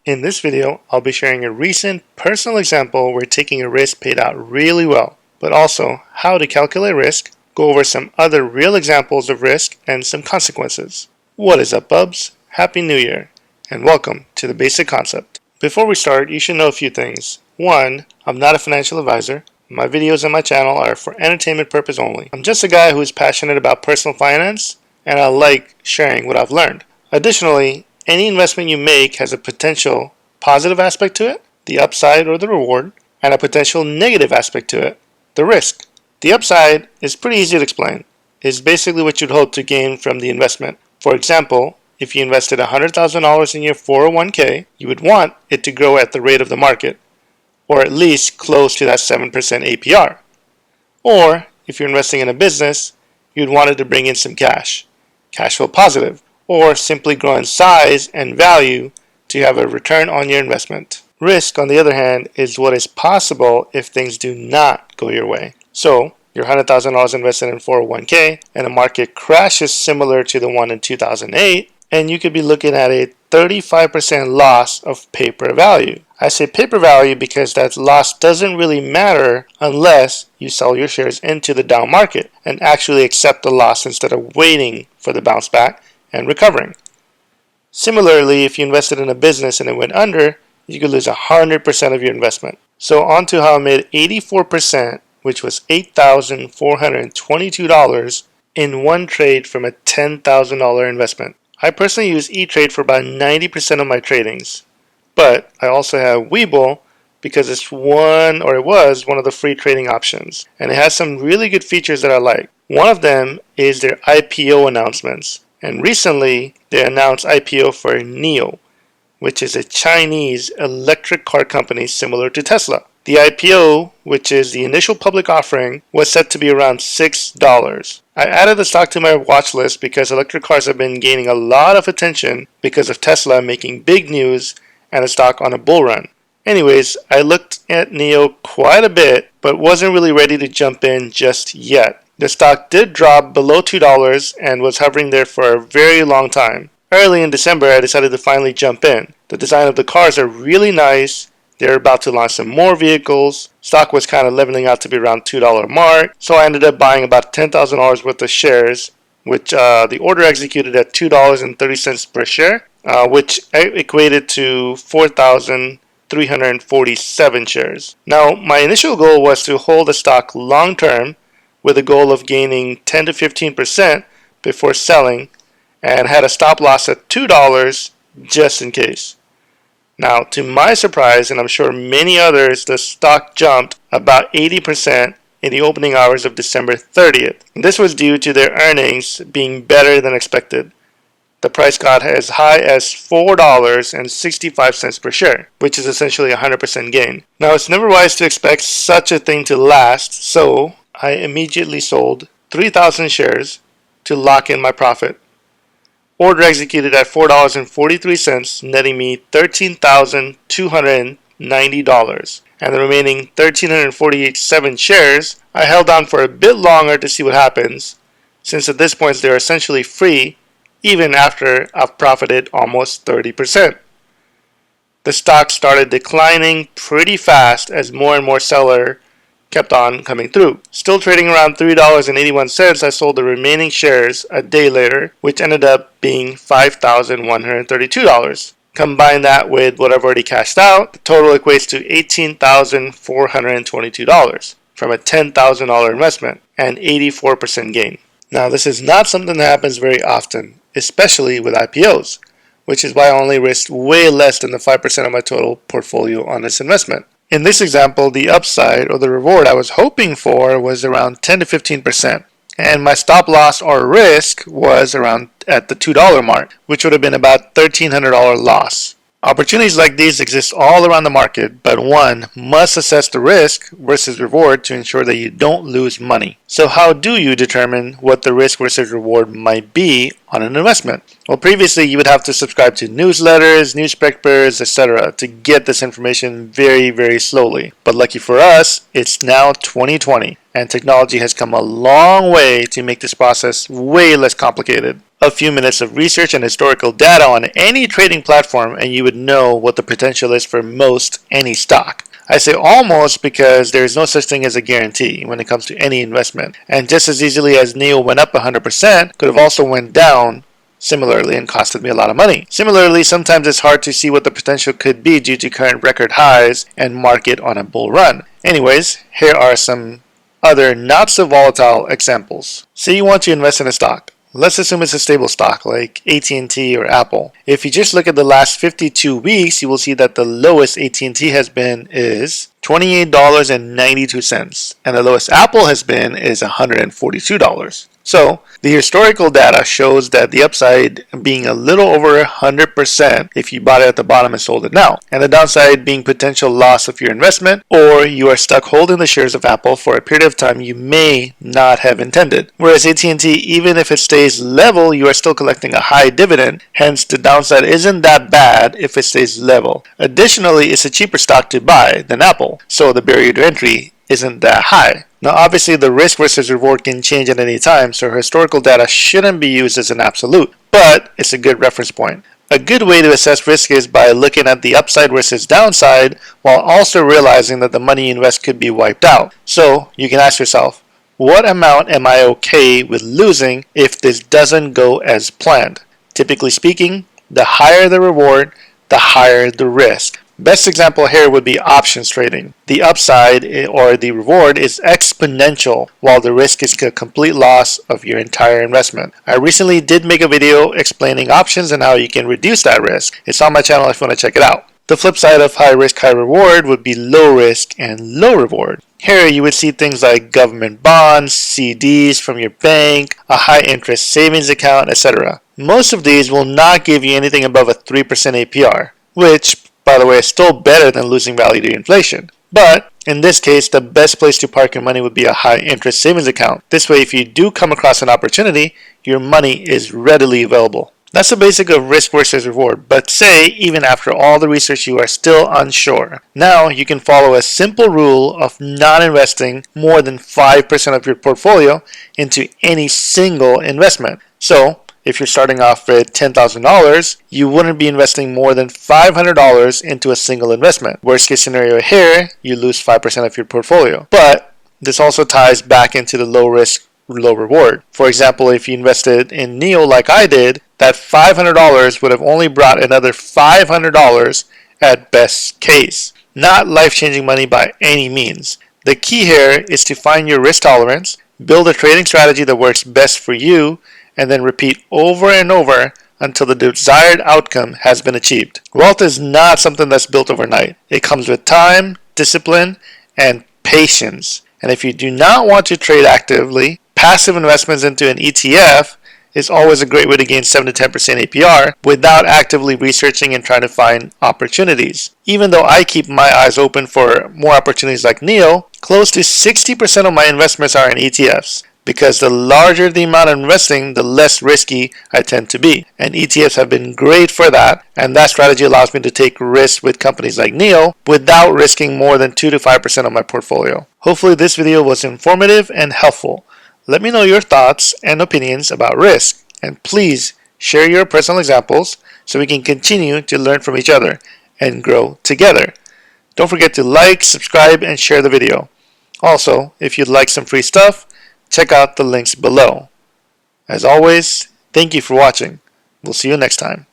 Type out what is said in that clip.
In this video, I'll be sharing a recent personal example where taking a risk paid out really well, but also how to calculate risk, go over some other real examples of risk and some consequences. What is up, bubs? Happy New Year, and welcome to the basic concept. Before we start, you should know a few things. One, I'm not a financial advisor. My videos on my channel are for entertainment purpose only. I'm just a guy who is passionate about personal finance, and I like sharing what I've learned. Additionally, any investment you make has a potential positive aspect to it, the upside or the reward, and a potential negative aspect to it, the risk. The upside is pretty easy to explain. It's basically what you'd hope to gain from the investment. For example, if you invested $100,000 in your 401k, you would want it to grow at the rate of the market, or at least close to that 7% APR. Or, if you're investing in a business, you'd want it to bring in some cash flow positive, or simply grow in size and value to have a return on your investment. Risk, on the other hand, is what is possible if things do not go your way. So, your $100,000 invested in 401k and the market crashes similar to the one in 2008, and you could be looking at a 35% loss of paper value. I say paper value because that loss doesn't really matter unless you sell your shares into the down market and actually accept the loss instead of waiting for the bounce back and recovering. Similarly, if you invested in a business and it went under, you could lose 100% of your investment. So on to how I made 84%, which was $8,422 in one trade from a $10,000 investment. I personally use E-Trade for about 90% of my tradings, but I also have Webull because it was one of the free trading options, and it has some really good features that I like. One of them is their IPO announcements. And recently, they announced IPO for NIO, which is a Chinese electric car company similar to Tesla. The IPO, which is the initial public offering, was set to be around $6. I added the stock to my watch list because electric cars have been gaining a lot of attention because of Tesla making big news and the stock on a bull run. Anyways, I looked at NIO quite a bit, but wasn't really ready to jump in just yet. The stock did drop below $2 and was hovering there for a very long time. Early in December, I decided to finally jump in. The design of the cars are really nice. They're about to launch some more vehicles. Stock was kind of leveling out to be around $2 mark, so I ended up buying about $10,000 worth of shares, which the order executed at $2.30 per share, which equated to 4,347 shares. Now, my initial goal was to hold the stock long term, with a goal of gaining 10 to 15% before selling, and had a stop loss at $2 just in case. Now, to my surprise, and I'm sure many others, the stock jumped about 80% in the opening hours of December 30th. This was due to their earnings being better than expected. The price got as high as $4.65 per share, which is essentially a 100% gain. Now, it's never wise to expect such a thing to last, so I immediately sold 3,000 shares to lock in my profit. Order executed at $4.43, netting me $13,290. And the remaining 1,347 shares, I held on for a bit longer to see what happens, since at this point they're essentially free, even after I've profited almost 30%. The stock started declining pretty fast as more and more sellers kept on coming through. Still trading around $3.81, I sold the remaining shares a day later, which ended up being $5,132. Combine that with what I've already cashed out, the total equates to $18,422 from a $10,000 investment and 84% gain. Now, this is not something that happens very often, especially with IPOs, which is why I only risked way less than the 5% of my total portfolio on this investment. In this example, the upside or the reward I was hoping for was around 10 to 15%, and my stop loss or risk was around at the $2 mark, which would have been about $1,300 loss. Opportunities like these exist all around the market, but one must assess the risk versus reward to ensure that you don't lose money. So how do you determine what the risk versus reward might be on an investment? Well, previously you would have to subscribe to newsletters, newspapers, etc. to get this information very, very slowly. But lucky for us, it's now 2020. and technology has come a long way to make this process way less complicated. A few minutes of research and historical data on any trading platform and you would know what the potential is for most any stock. I say almost because there is no such thing as a guarantee when it comes to any investment. And just as easily as NEO went up 100%, could have also went down similarly and costed me a lot of money. Similarly, sometimes it's hard to see what the potential could be due to current record highs and market on a bull run. Anyways, here are some other not so volatile examples. Say you want to invest in a stock. Let's assume it's a stable stock like AT&T or Apple. If you just look at the last 52 weeks, you will see that the lowest AT&T has been is $28.92 and the lowest Apple has been is $142. So the historical data shows that the upside being a little over 100% if you bought it at the bottom and sold it now, and the downside being potential loss of your investment, or you are stuck holding the shares of Apple for a period of time you may not have intended. Whereas AT&T, even if it stays level, you are still collecting a high dividend, hence the downside isn't that bad if it stays level. Additionally, it's a cheaper stock to buy than Apple, so the barrier to entry isn't that high. Now obviously the risk versus reward can change at any time, so historical data shouldn't be used as an absolute, but it's a good reference point. A good way to assess risk is by looking at the upside versus downside while also realizing that the money you invest could be wiped out. So you can ask yourself, what amount am I okay with losing if this doesn't go as planned? Typically speaking, the higher the reward, the higher the risk. Best example here would be options trading. The upside or the reward is exponential while the risk is a complete loss of your entire investment. I recently did make a video explaining options and how you can reduce that risk. It's on my channel if you want to check it out. The flip side of high risk, high reward would be low risk and low reward. Here you would see things like government bonds, CDs from your bank, a high interest savings account, etc. Most of these will not give you anything above a 3% APR, which by the way, is still better than losing value to inflation. But in this case, the best place to park your money would be a high interest savings account. This way, if you do come across an opportunity, your money is readily available. That's the basic of risk versus reward, but say even after all the research you are still unsure. Now you can follow a simple rule of not investing more than 5% of your portfolio into any single investment. So if you're starting off with $10,000, you wouldn't be investing more than $500 into a single investment. Worst case scenario here, you lose 5% of your portfolio. But this also ties back into the low risk, low reward. For example, if you invested in NEO like I did, that $500 would have only brought another $500 at best case. Not life-changing money by any means. The key here is to find your risk tolerance, build a trading strategy that works best for you, and then repeat over and over until the desired outcome has been achieved. Wealth is not something that's built overnight. It comes with time, discipline, and patience. And if you do not want to trade actively, passive investments into an ETF is always a great way to gain 7 to 10% APR without actively researching and trying to find opportunities. Even though I keep my eyes open for more opportunities like NEO, close to 60% of my investments are in ETFs. Because the larger the amount of investing, the less risky I tend to be. And ETFs have been great for that, and that strategy allows me to take risks with companies like NEO without risking more than 2 to 5% of my portfolio. Hopefully this video was informative and helpful. Let me know your thoughts and opinions about risk, and please share your personal examples so we can continue to learn from each other and grow together. Don't forget to like, subscribe, and share the video. Also, if you'd like some free stuff, check out the links below. As always, thank you for watching. We'll see you next time.